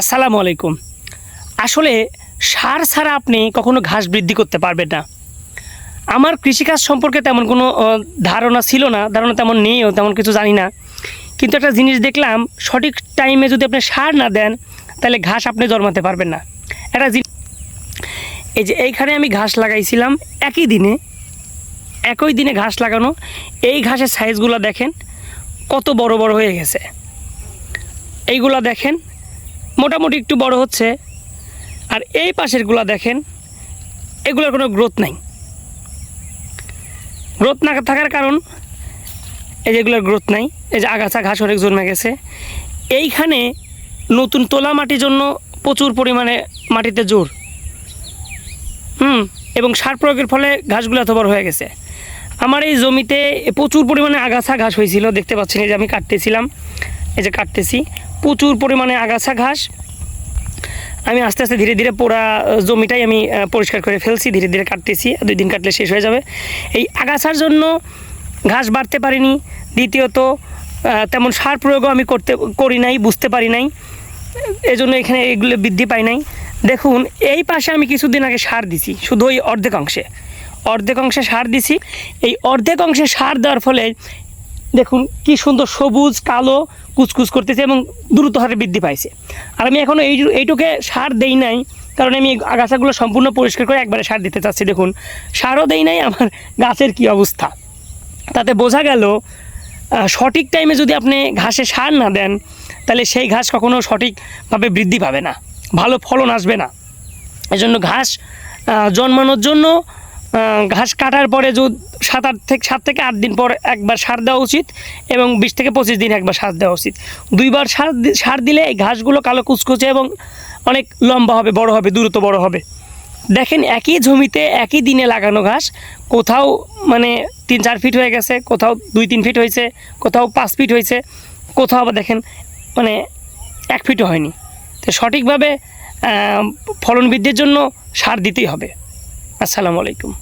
আসসালামু আলাইকুম। আসলে সার ছাড়া আপনি কখনো ঘাস বৃদ্ধি করতে পারবেন না। আমার কৃষিকাজ সম্পর্কে তেমন কোনো ধারণা ছিল না, ধারণা তেমন নেইও, তেমন কিছু জানি না। কিন্তু একটা জিনিস দেখলাম, সঠিক টাইমে যদি আপনি সার না দেন তাহলে ঘাস আপনি জন্মাতে পারবেন না। এই যে এইখানে আমি ঘাস লাগাইছিলাম একই দিনে ঘাস লাগানো, এই ঘাসের সাইজগুলো দেখেন কত বড় বড় হয়ে গেছে। এইগুলা দেখেন মোটামুটি একটু বড় হচ্ছে, আর এই পাশেরগুলো দেখেন এগুলোর কোনো গ্রোথ নাই। গ্রোথ না থাকার কারণ এই যে এগুলোর গ্রোথ নাই, এই যে আগাছা ঘাস অনেক জন্মে গেছে। এইখানে নতুন তোলা মাটির জন্য প্রচুর পরিমাণে মাটিতে জোর এবং সার প্রয়োগের ফলে ঘাসগুলো এত বড় হয়ে গেছে। আমার এই জমিতে প্রচুর পরিমাণে আগাছা ঘাস হয়েছিল, দেখতে পাচ্ছেন এই যে আমি কাটতেছিলাম, এই যে কাটতেছি প্রচুর পরিমাণে আগাছা ঘাস। আমি আস্তে আস্তে ধীরে ধীরে পুরা জমিটাই আমি পরিষ্কার করে ফেলছি, ধীরে ধীরে কাটতেছি, 2 দিন কাটলে শেষ হয়ে যাবে। এই আগাছার জন্য ঘাস বাড়তে পারিনি। দ্বিতীয়ত তেমন সার প্রয়োগও আমি করি নাই, বুঝতে পারি নাই, এজন্য এখানে এগুলো বৃদ্ধি পাই নাই। দেখুন এই পাশে আমি কিছুদিন আগে সার দিছি, শুধু ওই অর্ধেক অংশে সার দিছি। এই অর্ধেক অংশে সার দেওয়ার ফলে দেখুন কি সুন্দর সবুজ কালো কুচকুচ করতেছে এবং দ্রুত হারে বৃদ্ধি পাইছে। আর আমি এখনও এইটুকে সার দেই নাই, কারণ আমি আগাছাগুলো সম্পূর্ণ পরিষ্কার করে একবারে সার দিতে চাচ্ছি। দেখুন সারও দেই নাই, আমার গাছের কি অবস্থা। তাতে বোঝা গেল সঠিক টাইমে যদি আপনি ঘাসে সার না দেন তাহলে সেই ঘাস কখনো সঠিকভাবে বৃদ্ধি পাবে না, ভালো ফলন আসবে না। এজন্য ঘাস জন্মানোর জন্য ঘাস কাটার পরে 7 থেকে 8 দিন পর একবার সার দেওয়া উচিত এবং 20 থেকে 25 দিন একবার সার দেওয়া উচিত। 2 বার সার দিলে এই ঘাসগুলো কালো কুচকুচে এবং অনেক লম্বা হবে, বড় হবে, দ্রুত বড় হবে। দেখেন একই জমিতে একই দিনে লাগানো ঘাস কোথাও মানে 3-4 ফিট হয়ে গেছে, কোথাও 2-3 ফিট হয়েছে, কোথাও 5 ফিট হয়েছে, কোথাও আবার দেখেন মানে 1 ফিটও হয়নি। তো সঠিকভাবে ফলন বৃদ্ধির জন্য সার দিতেই হবে। আসসালামু আলাইকুম।